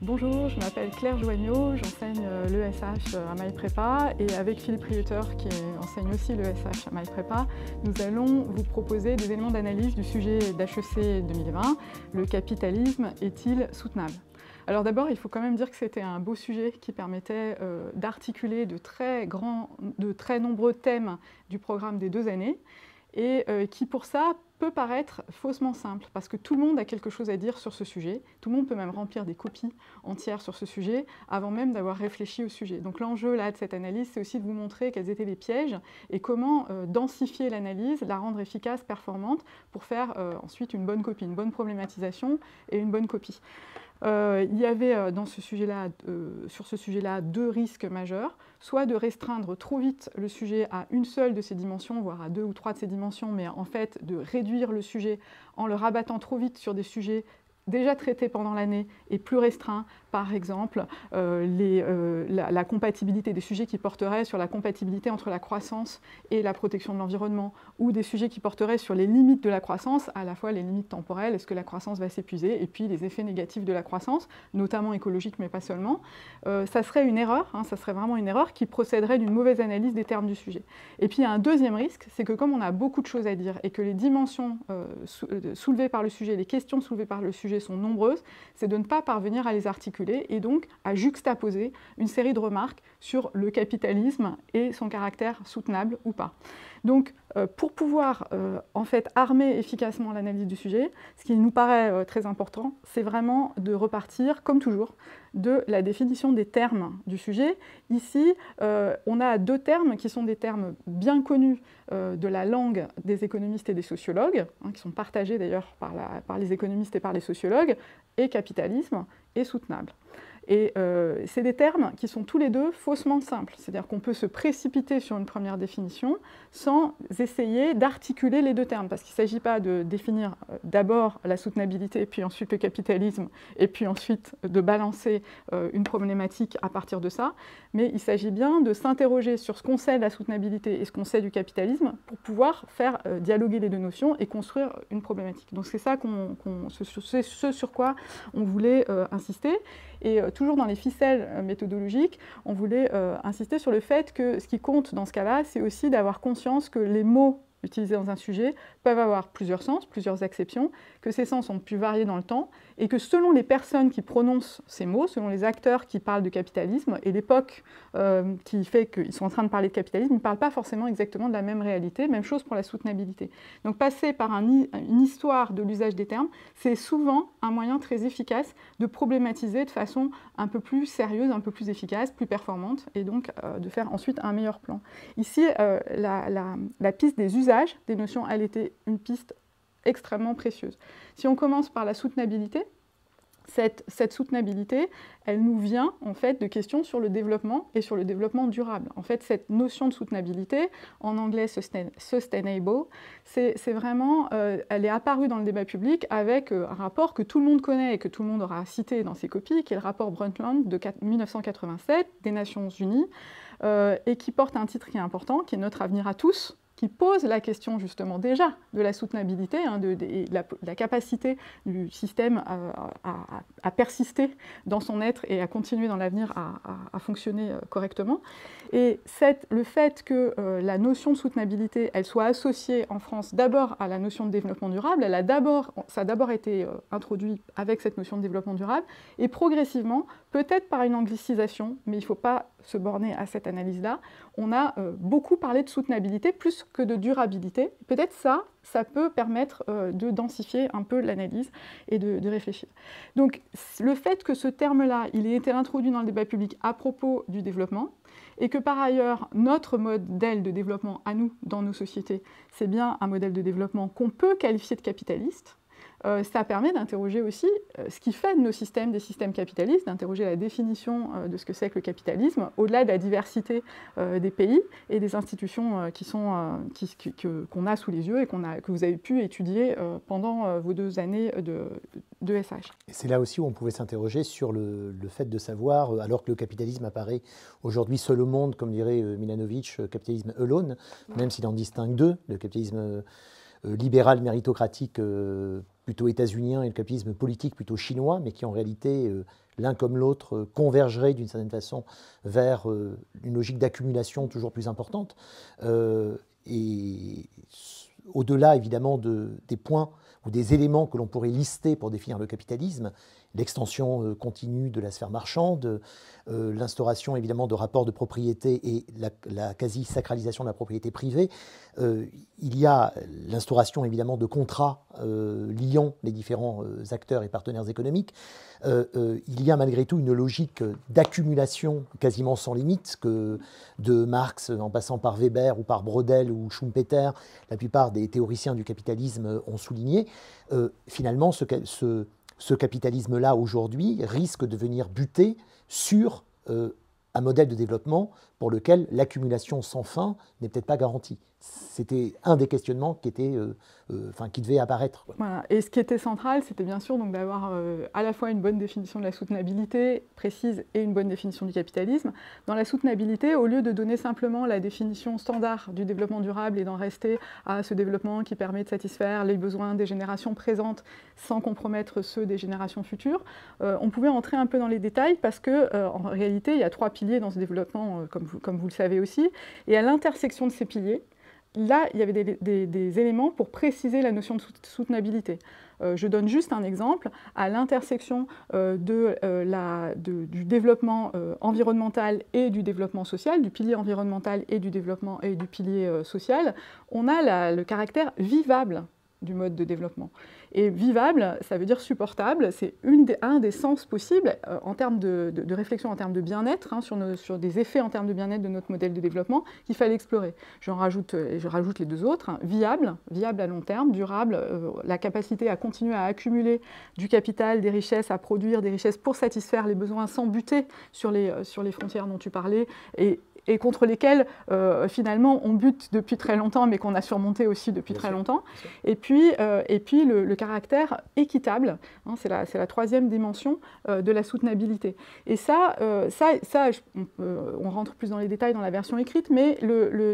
Bonjour, je m'appelle Claire Joignot, j'enseigne l'ESH à MyPrépa et avec Philippe Rieter qui enseigne aussi l'ESH à MyPrépa, nous allons vous proposer des éléments d'analyse du sujet d'HEC 2020, le capitalisme est-il soutenable? Alors d'abord, il faut quand même dire que c'était un beau sujet qui permettait d'articuler de très nombreux thèmes du programme des 2 années et qui pour ça peut paraître faussement simple parce que tout le monde a quelque chose à dire sur ce sujet, tout le monde peut même remplir des copies entières sur ce sujet avant même d'avoir réfléchi au sujet. Donc l'enjeu là de cette analyse, c'est aussi de vous montrer quels étaient les pièges et comment densifier l'analyse, la rendre efficace, performante pour faire ensuite une bonne copie, une bonne problématisation et une bonne copie. Il y avait sur ce sujet-là 2 risques majeurs, soit de restreindre trop vite le sujet à une seule de ses dimensions, voire à 2 ou 3 de ses dimensions, mais en fait de réduire le sujet en le rabattant trop vite sur des sujets déjà traités pendant l'année et plus restreints, par exemple la compatibilité des sujets qui porteraient sur la compatibilité entre la croissance et la protection de l'environnement, ou des sujets qui porteraient sur les limites de la croissance, à la fois les limites temporelles, est-ce que la croissance va s'épuiser, et puis les effets négatifs de la croissance, notamment écologiques mais pas seulement. Ça serait une erreur, ça serait vraiment une erreur qui procéderait d'une mauvaise analyse des termes du sujet. Et puis il y a un deuxième risque, c'est que comme on a beaucoup de choses à dire et que les dimensions soulevées par le sujet, les questions soulevées par le sujet sont nombreuses, c'est de ne pas parvenir à les articuler et donc à juxtaposer une série de remarques sur le capitalisme et son caractère soutenable ou pas. Donc, pour pouvoir en fait armer efficacement l'analyse du sujet, ce qui nous paraît très important, c'est vraiment de repartir, comme toujours, de la définition des termes du sujet. Ici, on a 2 termes qui sont des termes bien connus de la langue des économistes et des sociologues, qui sont partagés d'ailleurs par les économistes et par les sociologues, et capitalisme et soutenable. Et c'est des termes qui sont tous les 2 faussement simples, c'est-à-dire qu'on peut se précipiter sur une première définition sans essayer d'articuler les 2 termes, parce qu'il ne s'agit pas de définir d'abord la soutenabilité, puis ensuite le capitalisme, et puis ensuite de balancer une problématique à partir de ça, mais il s'agit bien de s'interroger sur ce qu'on sait de la soutenabilité et ce qu'on sait du capitalisme pour pouvoir faire dialoguer les 2 notions et construire une problématique. Donc c'est ça ce sur quoi on voulait insister. Et toujours dans les ficelles méthodologiques, on voulait insister sur le fait que ce qui compte dans ce cas-là, c'est aussi d'avoir conscience que les mots utilisés dans un sujet peuvent avoir plusieurs sens, plusieurs acceptions, que ces sens sont plus variés dans le temps, et que selon les personnes qui prononcent ces mots, selon les acteurs qui parlent de capitalisme, et l'époque qui fait qu'ils sont en train de parler de capitalisme, ils ne parlent pas forcément exactement de la même réalité, même chose pour la soutenabilité. Donc passer par une histoire de l'usage des termes, c'est souvent un moyen très efficace de problématiser de façon un peu plus sérieuse, un peu plus efficace, plus performante, et donc de faire ensuite un meilleur plan. Ici, la piste des usages des notions, elle était une piste extrêmement précieuse. Si on commence par la soutenabilité, cette soutenabilité, elle nous vient en fait de questions sur le développement et sur le développement durable. En fait, cette notion de soutenabilité, en anglais sustainable, c'est vraiment, elle est apparue dans le débat public avec un rapport que tout le monde connaît et que tout le monde aura cité dans ses copies, qui est le rapport Brundtland de 1987 des Nations Unies, et qui porte un titre qui est important, qui est Notre avenir à tous, qui pose la question justement déjà de la soutenabilité, de la capacité du système à persister dans son être et à continuer dans l'avenir à fonctionner correctement. Et le fait que la notion de soutenabilité, elle soit associée en France d'abord à la notion de développement durable, ça a d'abord été introduit avec cette notion de développement durable, et progressivement, peut-être par une anglicisation, mais il ne faut pas se borner à cette analyse-là, on a beaucoup parlé de soutenabilité plus que de durabilité. Peut-être ça peut permettre de densifier un peu l'analyse et de réfléchir. Donc le fait que ce terme-là, il ait été introduit dans le débat public à propos du développement, et que par ailleurs, notre modèle de développement à nous, dans nos sociétés, c'est bien un modèle de développement qu'on peut qualifier de capitaliste, ça permet d'interroger aussi ce qui fait de nos systèmes des systèmes capitalistes, d'interroger la définition de ce que c'est que le capitalisme, au-delà de la diversité des pays et des institutions qu'on a sous les yeux et que vous avez pu étudier pendant vos 2 années de SH. Et c'est là aussi où on pouvait s'interroger sur le fait de savoir, alors que le capitalisme apparaît aujourd'hui seul au monde, comme dirait Milanovic, capitalisme alone, même s'il en distingue 2, le capitalisme libéral méritocratique plutôt états-unien et le capitalisme politique plutôt chinois, mais qui en réalité l'un comme l'autre convergeraient d'une certaine façon vers une logique d'accumulation toujours plus importante. Et au-delà évidemment des points ou des éléments que l'on pourrait lister pour définir le capitalisme, l'extension continue de la sphère marchande, l'instauration évidemment de rapports de propriété et la quasi-sacralisation de la propriété privée. Il y a l'instauration évidemment de contrats liant les différents acteurs et partenaires économiques. Il y a malgré tout une logique d'accumulation quasiment sans limite que de Marx en passant par Weber ou par Brodel ou Schumpeter, la plupart des théoriciens du capitalisme ont souligné. Finalement, ce capitalisme-là, aujourd'hui, risque de venir buter sur un modèle de développement pour lequel l'accumulation sans fin n'est peut-être pas garantie. C'était un des questionnements qui devait apparaître. Voilà. Et ce qui était central, c'était bien sûr d'avoir à la fois une bonne définition de la soutenabilité précise et une bonne définition du capitalisme. Dans la soutenabilité, au lieu de donner simplement la définition standard du développement durable et d'en rester à ce développement qui permet de satisfaire les besoins des générations présentes sans compromettre ceux des générations futures, on pouvait entrer un peu dans les détails parce qu'en réalité, il y a 3 piliers dans ce développement, comme vous le savez aussi, et à l'intersection de ces piliers, là, il y avait des éléments pour préciser la notion de soutenabilité. Je donne juste un exemple. À l'intersection du développement environnemental et du développement social, du pilier environnemental et du développement et du pilier social, on a le caractère vivable du mode de développement. Et vivable, ça veut dire supportable, c'est un des sens possibles en termes de réflexion, en termes de bien-être, sur des effets en termes de bien-être de notre modèle de développement qu'il fallait explorer. Je rajoute les 2 autres, viable à long terme, durable, la capacité à continuer à accumuler du capital, des richesses, à produire des richesses pour satisfaire les besoins sans buter sur les frontières dont tu parlais, et contre lesquels, finalement, on bute depuis très longtemps, mais qu'on a surmonté aussi depuis très longtemps. Et puis le caractère équitable, c'est la 3e dimension de la soutenabilité. Et ça on rentre plus dans les détails dans la version écrite, mais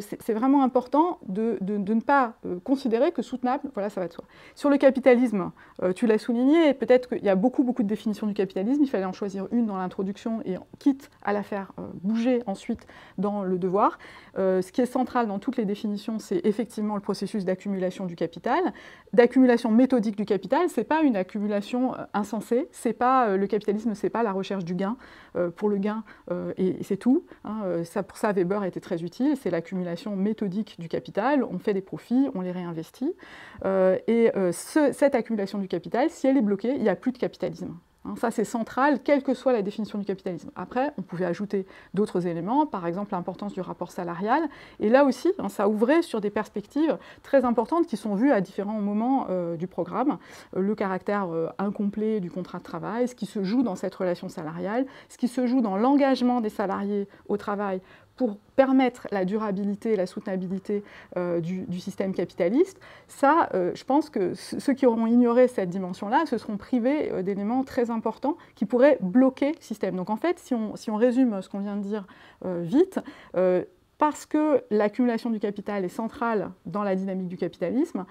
c'est vraiment important de ne pas considérer que soutenable, voilà, ça va de soi. Sur le capitalisme, tu l'as souligné, et peut-être qu'il y a beaucoup de définitions du capitalisme, il fallait en choisir une dans l'introduction, et quitte à la faire bouger ensuite dans le devoir. Ce qui est central dans toutes les définitions, c'est effectivement le processus d'accumulation du capital, d'accumulation méthodique du capital. C'est pas une accumulation insensée, le capitalisme, c'est pas la recherche du gain pour le gain et c'est tout. Pour ça, Weber était très utile, c'est l'accumulation méthodique du capital, on fait des profits, on les réinvestit. Cette accumulation du capital, si elle est bloquée, il n'y a plus de capitalisme. Ça, c'est central, quelle que soit la définition du capitalisme. Après, on pouvait ajouter d'autres éléments, par exemple l'importance du rapport salarial. Et là aussi, ça ouvrait sur des perspectives très importantes qui sont vues à différents moments du programme. Le caractère incomplet du contrat de travail, ce qui se joue dans cette relation salariale, ce qui se joue dans l'engagement des salariés au travail pour permettre la durabilité, la soutenabilité du système capitaliste. Ça, je pense que ceux qui auront ignoré cette dimension-là se seront privés d'éléments très importants qui pourraient bloquer le système. Donc en fait, si on résume ce qu'on vient de dire vite, parce que l'accumulation du capital est centrale dans la dynamique du capitalisme,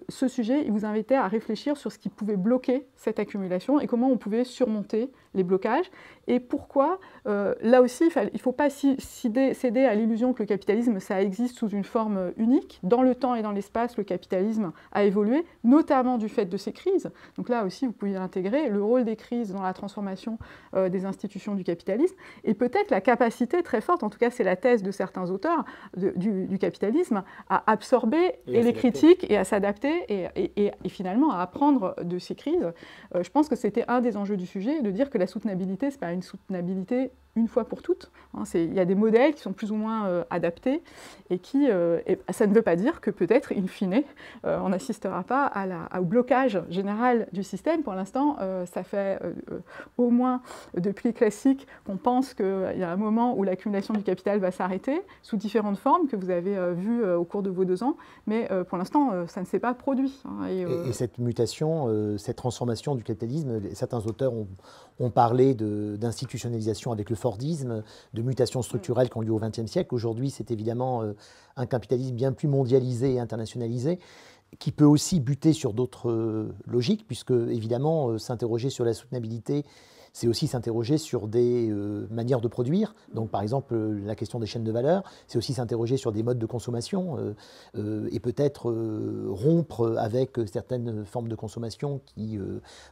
ce sujet, il vous invitait à réfléchir sur ce qui pouvait bloquer cette accumulation et comment on pouvait surmonter les blocages. Et pourquoi, là aussi, il ne faut pas céder à l'illusion que le capitalisme, ça existe sous une forme unique. Dans le temps et dans l'espace, le capitalisme a évolué, notamment du fait de ces crises. Donc là aussi, vous pouvez intégrer le rôle des crises dans la transformation des institutions du capitalisme et peut-être la capacité très forte, en tout cas c'est la thèse de certains auteurs du capitalisme, à absorber les critiques et à s'adapter et finalement à apprendre de ces crises. Je pense que c'était un des enjeux du sujet, de dire que la soutenabilité, ce n'est pas une soutenabilité une fois pour toutes. Il y a des modèles qui sont plus ou moins adaptés et ça ne veut pas dire que peut-être, in fine, on n'assistera pas au blocage général du système. Pour l'instant, ça fait au moins depuis les classiques qu'on pense qu'il y a un moment où l'accumulation du capital va s'arrêter sous différentes formes que vous avez vues au cours de vos 2 ans, mais pour l'instant, ça ne s'est pas produit. Et cette mutation, cette transformation du capitalisme, certains auteurs ont parlé d'institutionnalisation avec le Fordisme, de mutations structurelles qui ont lieu au XXe siècle. Aujourd'hui, c'est évidemment un capitalisme bien plus mondialisé et internationalisé, qui peut aussi buter sur d'autres logiques, puisque évidemment, s'interroger sur la soutenabilité, c'est aussi s'interroger sur des manières de produire. Donc par exemple la question des chaînes de valeur, c'est aussi s'interroger sur des modes de consommation et peut-être rompre avec certaines formes de consommation qui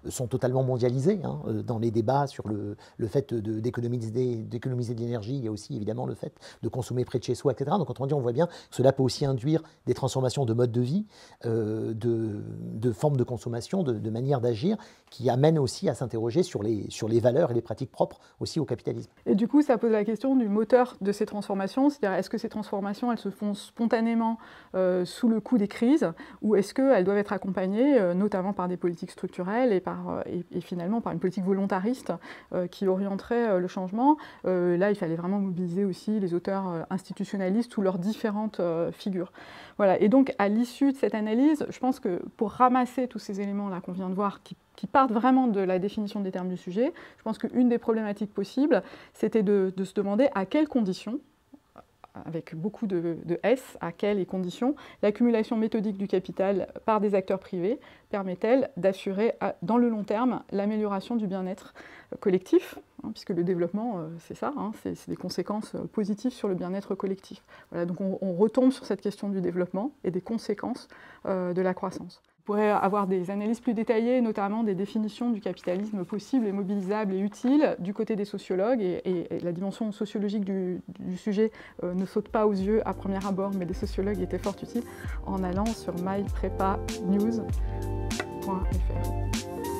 sont totalement mondialisées. Hein. Dans les débats sur le fait d'économiser de l'énergie, il y a aussi évidemment le fait de consommer près de chez soi, etc. Donc autrement dit, on voit bien que cela peut aussi induire des transformations de mode de vie, de formes de consommation, de manières d'agir, qui amènent aussi à s'interroger sur les valeurs et les pratiques propres aussi au capitalisme. Et du coup, ça pose la question du moteur de ces transformations, c'est-à-dire est-ce que ces transformations, elles se font spontanément sous le coup des crises, ou est-ce qu'elles doivent être accompagnées notamment par des politiques structurelles et finalement par une politique volontariste qui orienterait le changement. Là, il fallait vraiment mobiliser aussi les auteurs institutionnalistes sous leurs différentes figures. Voilà. Et donc, à l'issue de cette analyse, je pense que pour ramasser tous ces éléments-là qu'on vient de voir, qui partent vraiment de la définition des termes du sujet, je pense qu'une des problématiques possibles, c'était de se demander à quelles conditions, avec beaucoup de S, à quelles conditions, l'accumulation méthodique du capital par des acteurs privés permet-elle d'assurer, dans le long terme, l'amélioration du bien-être collectif, hein, puisque le développement, c'est ça, hein, c'est des conséquences positives sur le bien-être collectif. Voilà, donc on retombe sur cette question du développement et des conséquences de la croissance. On pourrait avoir des analyses plus détaillées, notamment des définitions du capitalisme possible et mobilisable et utile du côté des sociologues, et la dimension sociologique du sujet ne saute pas aux yeux à premier abord, mais les sociologues étaient fort utiles en allant sur myprepanews.fr.